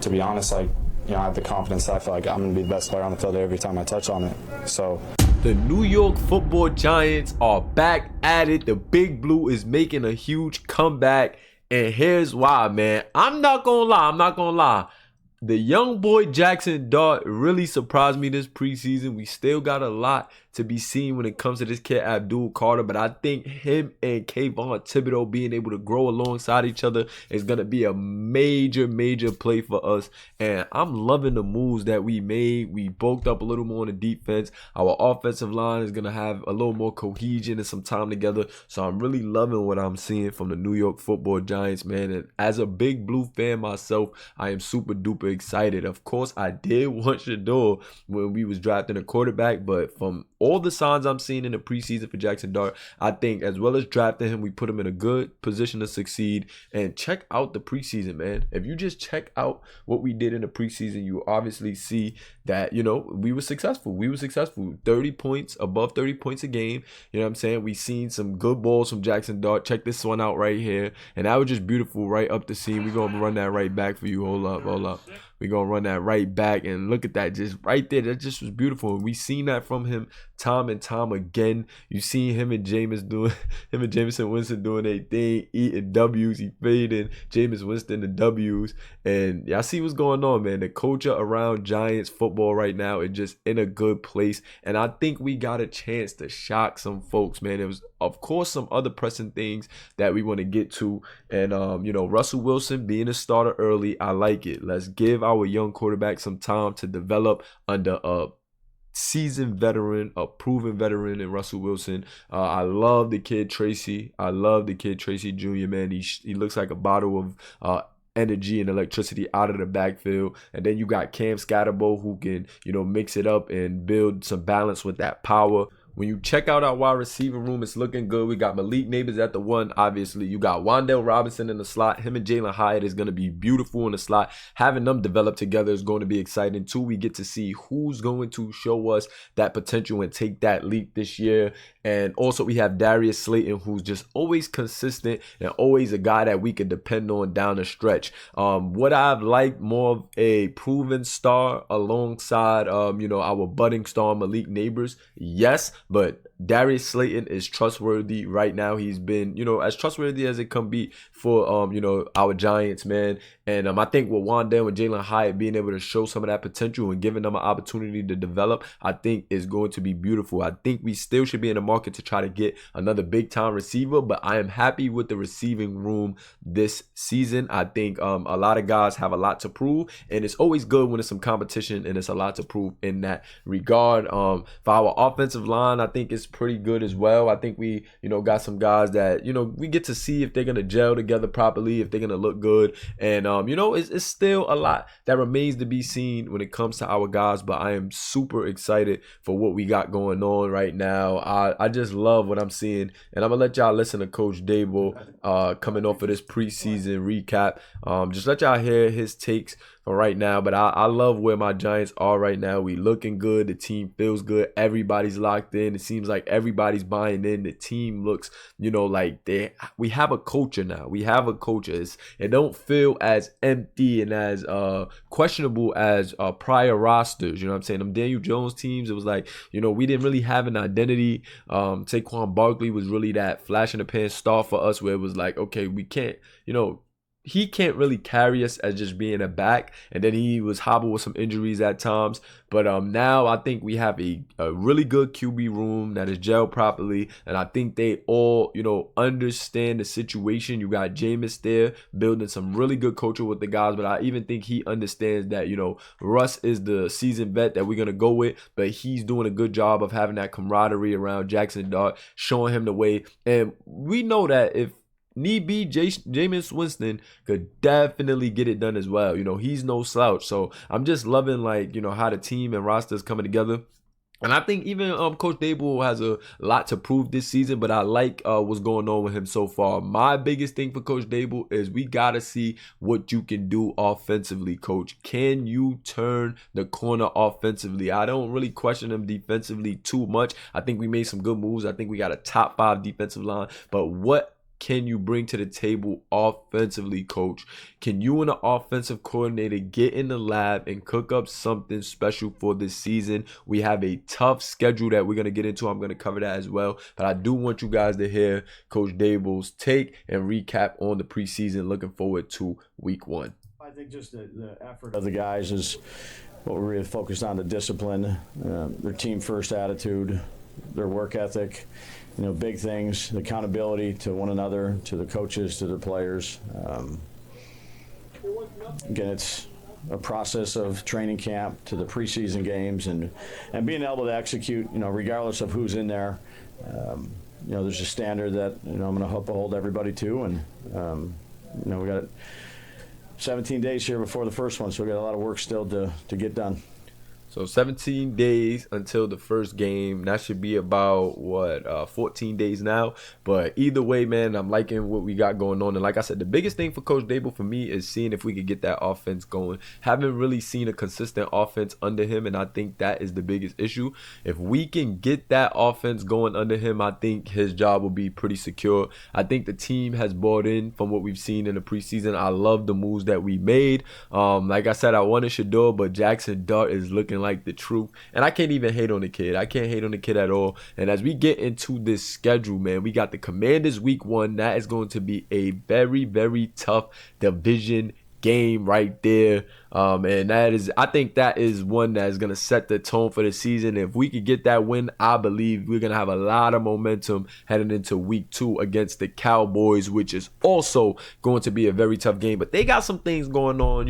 to be honest, like, I have the confidence that I feel like I'm going to be the best player on the field every time I touch on it. So the New York Football Giants are back at it. The Big Blue is making a huge comeback. And here's why, man. I'm not going to lie. The young boy Jackson Dart really surprised me this preseason. We still got a lot to be seen when it comes to this kid Abdul Carter, but I think him and Kayvon Thibodeau being able to grow alongside each other is going to be a major play for us. And I'm loving the moves that we made. We bulked up a little more on the defense. Our offensive line is going to have a little more cohesion and some time together. So I'm really loving what I'm seeing from the New York Football Giants, man. And as a Big Blue fan myself, I am super duper excited. Of course, I did want Shador when we was drafting a quarterback, but from all the signs I'm seeing in the preseason for Jackson Dart, I think as well as drafting him, we put him in a good position to succeed. And check out the preseason, man. If you just check out what we did in the preseason, you obviously see that, we were successful. 30 points, above 30 points a game. You know what I'm saying? We seen some good balls from Jackson Dart. Check this one out right here. And that was just beautiful right up the seam. We're going to run that right back for you. Hold up. We're going to run that right back. And look at that. Just right there. That just was beautiful. And we seen that from him time and time again. You seen him and Jameson Winston doing their thing, eating W's. He fading Jameis Winston the W's. And y'all see what's going on, man. The culture around Giants football right now is just in a good place. And I think we got a chance to shock some folks, man. There was, of course, some other pressing things that we want to get to. And, Russell Wilson being a starter early, I like it. Let's give our young quarterback some time to develop under a seasoned veteran, a proven veteran in Russell Wilson. I love the kid Tracy. Jr., man. He looks like a bottle of energy and electricity out of the backfield. And then you got Cam Scatterbo who can, mix it up and build some balance with that power. When you check out our wide receiver room, it's looking good. We got Malik Neighbors at the 1, obviously. You got Wan'Dale Robinson in the slot. Him and Jalen Hyatt is going to be beautiful in the slot. Having them develop together is going to be exciting, too. We get to see who's going to show us that potential and take that leap this year. And also we have Darius Slayton, who's just always consistent and always a guy that we can depend on down the stretch. What I've liked more of a proven star alongside, our budding star Malik Neighbors. Yes, but Darius Slayton is trustworthy right now. He's been, as trustworthy as it can be for, our Giants, man. And I think with Wan'Dale and Jalen Hyatt being able to show some of that potential and giving them an opportunity to develop, I think is going to be beautiful. I think we still should be in the market to try to get another big-time receiver, but I am happy with the receiving room this season. I think a lot of guys have a lot to prove, and it's always good when there's some competition and it's a lot to prove in that regard. For our offensive line, I think it's pretty good as well. I think we, got some guys that, we get to see if they're going to gel together properly, if they're going to look good. And, it's still a lot that remains to be seen when it comes to our guys, but I am super excited for what we got going on right now. I just love what I'm seeing, and I'm going to let y'all listen to Coach Dable coming off of this preseason recap. Just let y'all hear his takes for right now, but I love where my Giants are right now. We looking good. The team feels good. Everybody's locked in. It seems like everybody's buying in. The team looks, like we have a culture now. We have a culture. It don't feel as empty and as questionable as prior rosters. You know what I'm saying? Them Daniel Jones teams, it was like, we didn't really have an identity. Saquon Barkley was really that flash in the pan star for us, where it was like, okay, we can't, he can't really carry us as just being a back, and then he was hobbled with some injuries at times. But now I think we have a really good QB room that is gelled properly, and I think they all, understand the situation. You got Jameis there building some really good culture with the guys, but I even think he understands that, Russ is the seasoned vet that we're going to go with, but he's doing a good job of having that camaraderie around Jackson Dart, showing him the way. And we know that if need be, Jameis Winston could definitely get it done as well. He's no slouch. So I'm just loving, how the team and roster is coming together. And I think even Coach Dable has a lot to prove this season, but I like what's going on with him so far. My biggest thing for Coach Dable is we got to see what you can do offensively, Coach. Can you turn the corner offensively? I don't really question him defensively too much. I think we made some good moves. I think we got a top 5 defensive line. But what can you bring to the table offensively, coach? Can you and the offensive coordinator get in the lab and cook up something special for this season? We have a tough schedule that we're going to get into. I'm going to cover that as well. But I do want you guys to hear Coach Daboll's take and recap on the preseason. Looking forward to week 1. I think just the effort of the guys is what we're really focused on, the discipline, their team-first attitude, their work ethic, big things, the accountability to one another, to the coaches, to the players. Again, it's a process of training camp to the preseason games and being able to execute, regardless of who's in there. There's a standard that, I'm going to hold everybody to, and, we got 17 days here before the first one, so we got a lot of work still to get done. So 17 days until the first game. That should be about, 14 days now. But either way, man, I'm liking what we got going on. And like I said, the biggest thing for Coach Daboll for me is seeing if we could get that offense going. Haven't really seen a consistent offense under him, and I think that is the biggest issue. If we can get that offense going under him, I think his job will be pretty secure. I think the team has bought in from what we've seen in the preseason. I love the moves that we made. Like I said, I wanted Shador, but Jackson Dart is looking like the truth, and I can't even hate on the kid. I can't hate on the kid at all. And as we get into this schedule, man, we got the Commanders week 1. That is going to be a very, very tough division game right there. And I think that is one that is going to set the tone for the season. If we could get that win, I believe we're going to have a lot of momentum heading into week 2 against the Cowboys, which is also going to be a very tough game. But they got some things going on,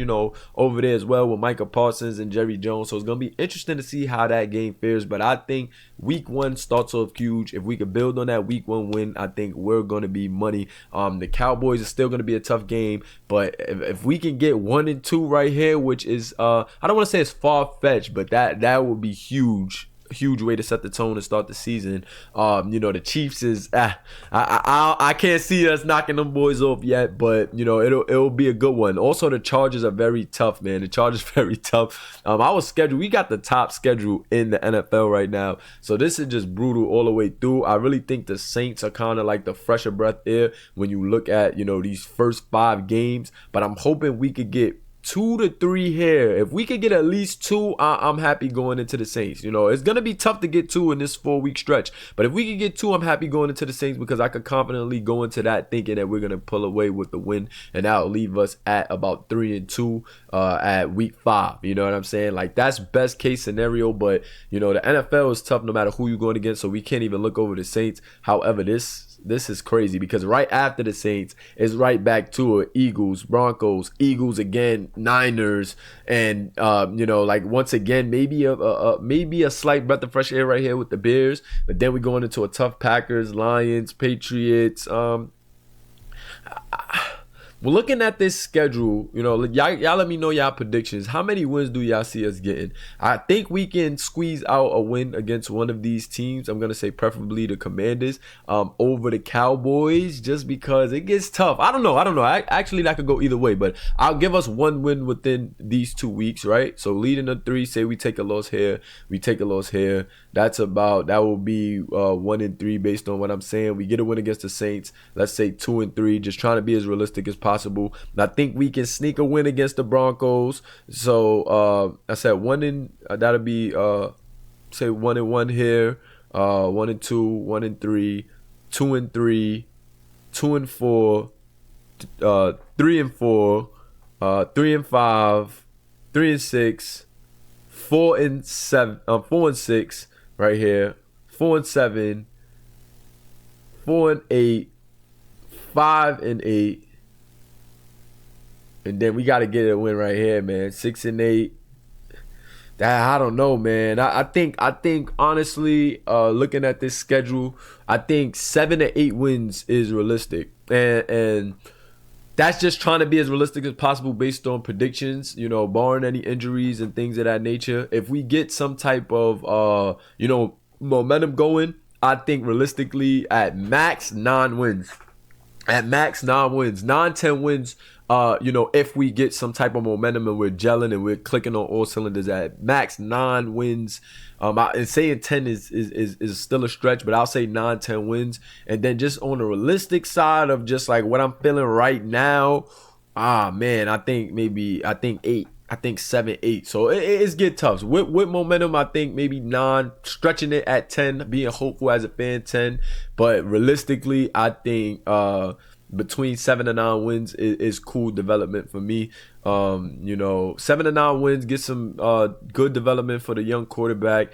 over there as well with Micah Parsons and Jerry Jones. So it's going to be interesting to see how that game fares. But I think week 1 starts off huge. If we could build on that week 1 win, I think we're going to be money. The Cowboys is still going to be a tough game. But if we can get 1 and 2 right here, which is I don't want to say it's far-fetched, but that would be huge way to set the tone and start the season. The Chiefs is I can't see us knocking them boys off yet, but it'll be a good one. Also, the Chargers are very tough, man. The Chargers very tough. We got the top schedule in the NFL right now, so this is just brutal all the way through. I really think the Saints are kind of like the fresher breath air when you look at these first 5 games, but I'm hoping we could get 2 to 3 here. If we could get at least 2, I'm happy going into the Saints. It's going to be tough to get 2 in this 4-week stretch. But if we could get 2, I'm happy going into the Saints because I could confidently go into that thinking that we're going to pull away with the win. And that'll leave us at about 3 and 2 at week 5. You know what I'm saying? Like, that's best case scenario. But, the NFL is tough no matter who you're going against. So we can't even look over the Saints. However, this is crazy because right after the Saints is right back to it. Eagles, Broncos, Eagles again, Niners, and once again maybe a slight breath of fresh air right here with the Bears, but then we're going into a tough Packers, Lions, Patriots. We're looking at this schedule, y'all let me know y'all predictions. How many wins do y'all see us getting? I think we can squeeze out a win against one of these teams. I'm going to say preferably the Commanders over the Cowboys just because it gets tough. I don't know. Actually, that could go either way, but I'll give us 1 win within these 2 weeks, right? So leading to 3, say we take a loss here, we take a loss here. That will be 1 and 3 based on what I'm saying. We get a win against the Saints. Let's say 2 and 3, just trying to be as realistic as possible. I think we can sneak a win against the Broncos. So I said 1 and that'll be say 1 and 1 here, 1 and 2, 1 and 3, 2 and 3, 2 and 4, 3 and 4, 3 and 5, 3 and 6, 4 and 7, 4 and 6 right here, 4 and 7, 4 and 8, 5 and 8. And then we got to get a win right here, man. 6 and 8. I don't know, man. I think honestly, looking at this schedule, I think 7 to 8 wins is realistic, and that's just trying to be as realistic as possible based on predictions. Barring any injuries and things of that nature. If we get some type of momentum going, I think realistically at max 9 wins. At max 9 wins, 9-10 wins if we get some type of momentum and we're gelling and we're clicking on all cylinders at max 9 wins. And saying 10 is still a stretch, but I'll say 9, 10 wins. And then just on the realistic side of just like what I'm feeling right now, man, I think 8. I think 7, 8. So it's get tough. With momentum, I think maybe 9, stretching it at 10, being hopeful as a fan, 10. But realistically, I think between 7 and 9 wins is cool development for me. 7 to 9 wins, get some good development for the young quarterback.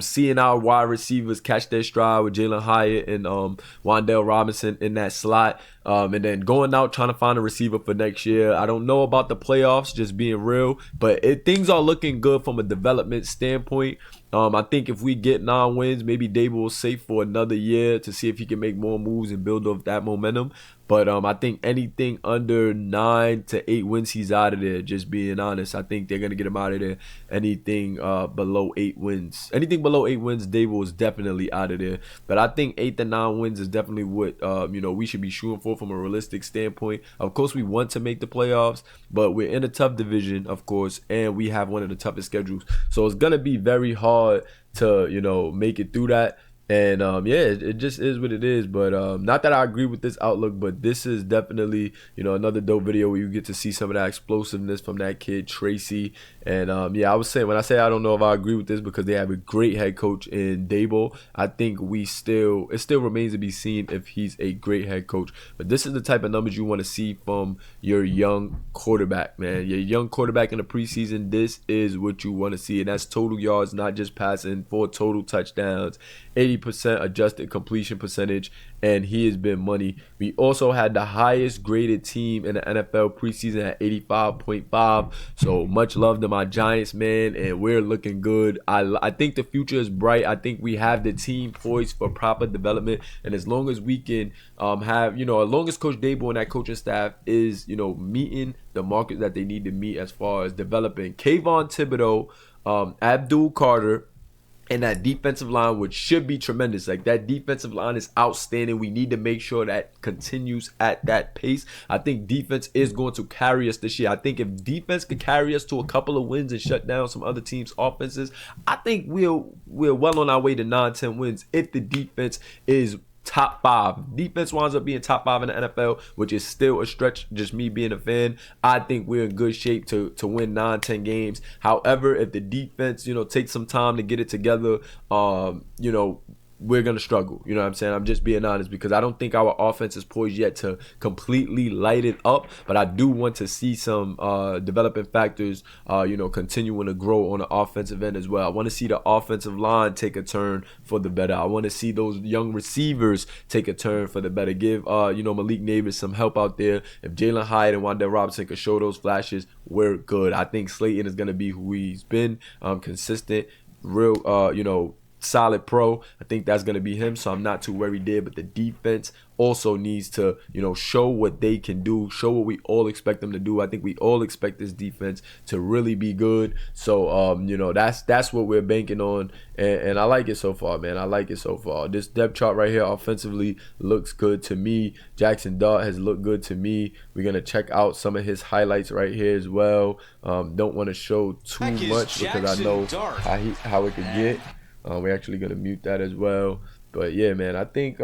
Seeing our wide receivers catch their stride with Jalen Hyatt and Wan'Dale Robinson in that slot. And then going out trying to find a receiver for next year. I don't know about the playoffs, just being real, but things are looking good from a development standpoint. I think if we get 9 wins, maybe Dable will stay for another year to see if he can make more moves and build off that momentum. But I think anything under 9 to 8 wins, he's out of there. Just being honest, I think they're gonna get him out of there. Anything below 8 wins, Dable is definitely out of there. But I think 8 to 9 wins is definitely what we should be shooting for from a realistic standpoint. Of course, we want to make the playoffs, but we're in a tough division, of course, and we have one of the toughest schedules. So it's gonna be very hard to make it through that. And it just is what it is. But not that I agree with this outlook, but this is definitely another dope video where you get to see some of that explosiveness from that kid Tracy. And I was saying, when I say I don't know if I agree with this, because they have a great head coach in Dable, I think it still remains to be seen if he's a great head coach. But this is the type of numbers you want to see from your young quarterback, man. Your young quarterback in the preseason, this is what you want to see. And that's total yards, not just passing, 4 total touchdowns, 80% adjusted completion percentage, and he has been money. We also had the highest graded team in the NFL preseason at 85.5. So much love to my Giants, man, and we're looking good. I think the future is bright. I think we have the team poised for proper development, and as long as we can have, as long as Coach Dable and that coaching staff is, meeting the market that they need to meet as far as developing Kayvon Thibodeau, Abdul Carter, and that defensive line, which should be tremendous. Like, that defensive line is outstanding. We need to make sure that continues at that pace. I think defense is going to carry us this year. I think if defense could carry us to a couple of wins and shut down some other teams' offenses, I think we're well on our way to 9-10 wins if the defense is top 5. Defense winds up being top 5 in the NFL, which is still a stretch, just me being a fan. I think we're in good shape to win 9-10 games. However, if the defense, takes some time to get it together, we're going to struggle. You know what I'm saying? I'm just being honest, because I don't think our offense is poised yet to completely light it up, but I do want to see some developing factors, continuing to grow on the offensive end as well. I want to see the offensive line take a turn for the better. I want to see those young receivers take a turn for the better. Give, Malik Neighbors some help out there. If Jalen Hyatt and Wan'Dale Robinson can show those flashes, we're good. I think Slayton is going to be who he's been, consistent, real, solid pro. I think that's going to be him, so I'm not too worried there. But the defense also needs to, show what they can do, show what we all expect them to do. I think we all expect this defense to really be good. So, that's what we're banking on, and I like it so far, man. I like it so far. This depth chart right here offensively looks good to me. Jackson Dart has looked good to me. We're going to check out some of his highlights right here as well. Don't want to show too much because I know how it could get. We're actually gonna mute that as well. But yeah, man, I think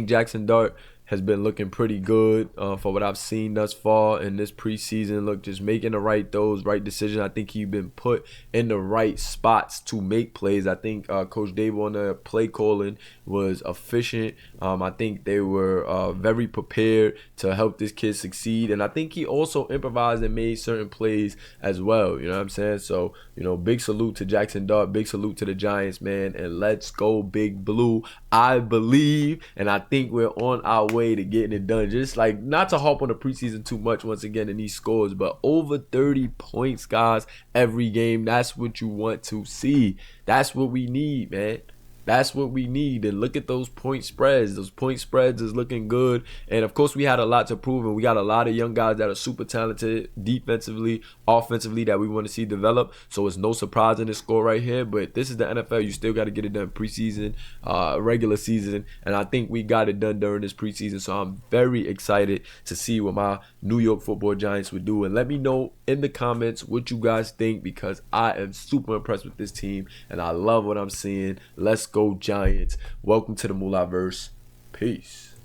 Jackson Dart has been looking pretty good for what I've seen thus far in this preseason. Look, just making the right decisions. I think he's been put in the right spots to make plays. I think Coach Dable on the play calling was efficient. I think they were very prepared to help this kid succeed. And I think he also improvised and made certain plays as well. You know what I'm saying? So, big salute to Jackson Dart. Big salute to the Giants, man. And let's go Big Blue. I believe, and I think we're on our way to getting it done. Just like, not to harp on the preseason too much once again in these scores, but over 30 points, guys, every game. That's what you want to see. That's what we need, man. That's what we need. And look at those point spreads. Those point spreads is looking good. And of course, we had a lot to prove, and we got a lot of young guys that are super talented defensively, offensively, that we want to see develop. So it's no surprise in this score right here. But this is the NFL. You still got to get it done preseason, regular season, and I think we got it done during this preseason. So I'm very excited to see what my New York Football Giants would do. And let me know in the comments what you guys think, because I am super impressed with this team and I love what I'm seeing. Let's go Giants. Welcome to the Mulaverse. Peace.